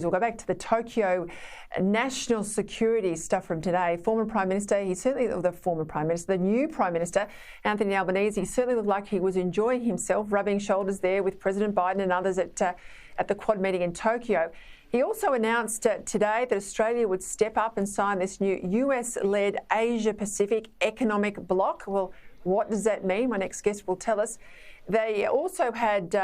We'll go back to the Tokyo national security stuff from today. Former Prime Minister, the new Prime Minister, Anthony Albanese, he certainly looked like he was enjoying himself, rubbing shoulders there with President Biden and others at the Quad meeting in Tokyo. He also announced today that Australia would step up and sign this new US-led Asia-Pacific economic bloc. Well, what does that mean? My next guest will tell us. They also had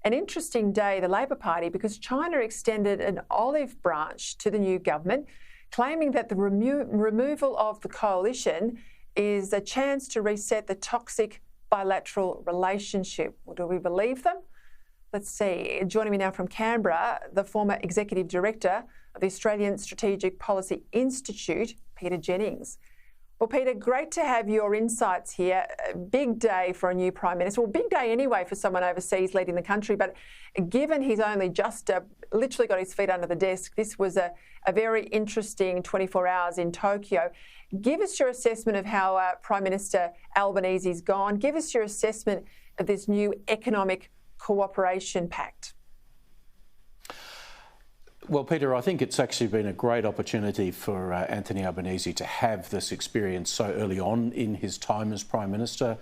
an interesting day, the Labor Party, because China extended an olive branch to the new government, claiming that the removal of the coalition is a chance to reset the toxic bilateral relationship. Well, do we believe them? Let's see. Joining me now from Canberra, the former Executive Director of the Australian Strategic Policy Institute, Peta Jennings. Well, Peta, great to have your insights here. A big day for a new Prime Minister. Well, big day anyway for someone overseas leading the country, but given he's only just literally got his feet under the desk, this was a very interesting 24 hours in Tokyo. Give us your assessment of how Prime Minister Albanese's gone. Give us your assessment of this new economic cooperation pact. Well, Peter, I think it's actually been a great opportunity for Anthony Albanese to have this experience so early on in his time as Prime Minister.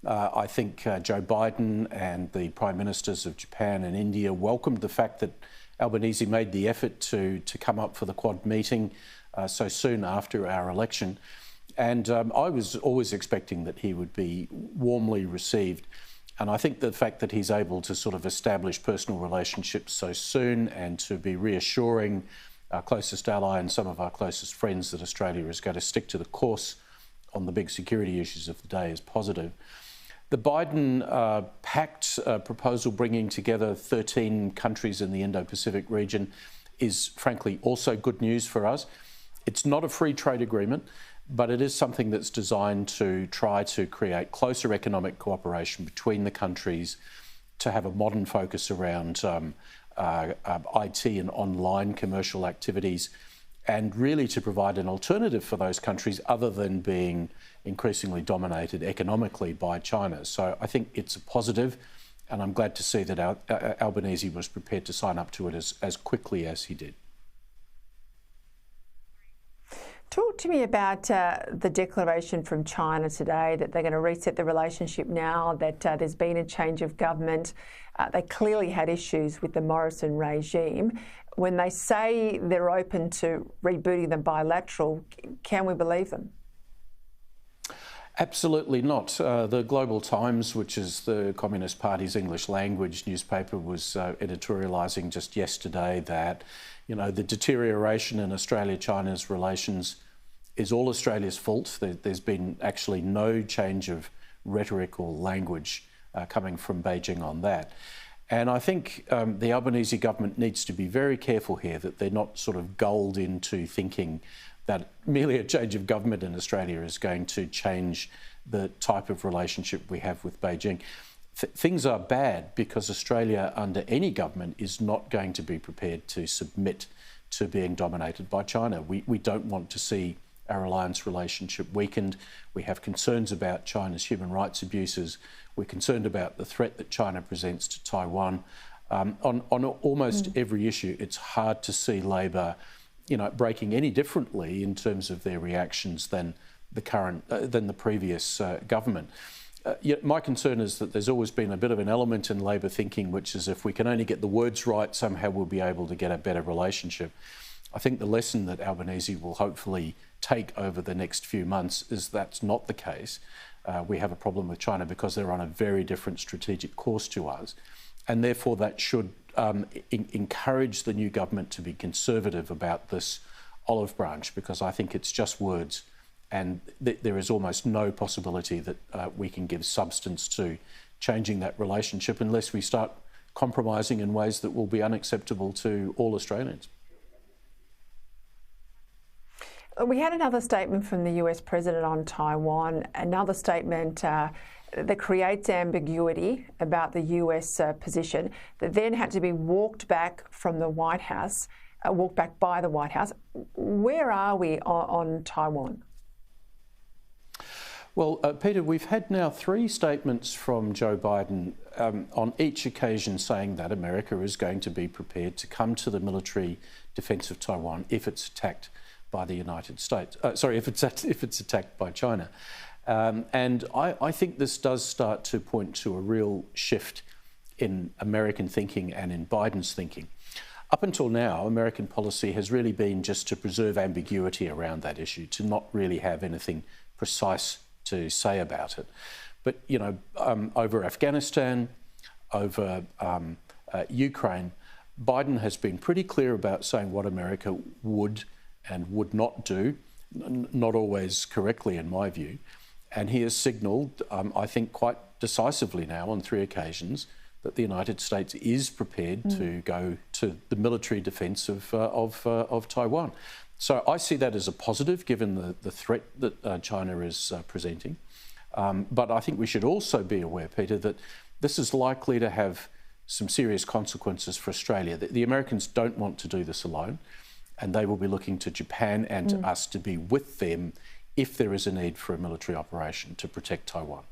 I think Joe Biden and the Prime Ministers of Japan and India welcomed the fact that Albanese made the effort to come up for the Quad meeting so soon after our election. And I was always expecting that he would be warmly received. And I think the fact that he's able to sort of establish personal relationships so soon and to be reassuring our closest ally and some of our closest friends that Australia is going to stick to the course on the big security issues of the day is positive. The Biden pact proposal bringing together 13 countries in the Indo-Pacific region is frankly also good news for us. It's not a free trade agreement, but it is something that's designed to try to create closer economic cooperation between the countries, to have a modern focus around IT and online commercial activities, and really to provide an alternative for those countries other than being increasingly dominated economically by China. So I think it's a positive, and I'm glad to see that Albanese was prepared to sign up to it as quickly as he did. Talk to me about the declaration from China today that they're going to reset the relationship now that there's been a change of government. They clearly had issues with the Morrison regime. When they say they're open to rebooting the bilateral, can we believe them? Absolutely not. The Global Times, which is the Communist Party's English language newspaper, was editorialising just yesterday that, the deterioration in Australia-China's relations is all Australia's fault. There's been actually no change of rhetoric or language coming from Beijing on that. And I think the Albanese government needs to be very careful here that they're not sort of gulled into thinking that merely a change of government in Australia is going to change the type of relationship we have with Beijing. Things are bad because Australia, under any government, is not going to be prepared to submit to being dominated by China. We don't want to see our alliance relationship weakened. We have concerns about China's human rights abuses. We're concerned about the threat that China presents to Taiwan. On almost every issue, it's hard to see Labor, breaking any differently in terms of their reactions than the previous government. Yet my concern is that there's always been a bit of an element in Labor thinking, which is if we can only get the words right, somehow we'll be able to get a better relationship. I think the lesson that Albanese will hopefully take over the next few months is that's not the case. We have a problem with China because they're on a very different strategic course to us. And therefore that should encourage the new government to be conservative about this olive branch, because I think it's just words. And there is almost no possibility that we can give substance to changing that relationship unless we start compromising in ways that will be unacceptable to all Australians. We had another statement from the US President on Taiwan, another statement that creates ambiguity about the US position that then had to be walked back from the White House, walked back by the White House. Where are we on Taiwan? Well, Peter, we've had now 3 statements from Joe Biden on each occasion saying that America is going to be prepared to come to the military defence of Taiwan if it's attacked by the United States. If it's attacked by China. And I think this does start to point to a real shift in American thinking and in Biden's thinking. Up until now, American policy has really been just to preserve ambiguity around that issue, to not really have anything precise to say about it. But, you know, over Afghanistan, over Ukraine, Biden has been pretty clear about saying what America would and would not do, not always correctly in my view. And he has signalled, I think quite decisively now on 3 occasions, that the United States is prepared to go to the military defence of Taiwan. So I see that as a positive, given the threat that China is presenting. But I think we should also be aware, Peter, that this is likely to have some serious consequences for Australia. The Americans don't want to do this alone, and they will be looking to Japan and to us to be with them if there is a need for a military operation to protect Taiwan.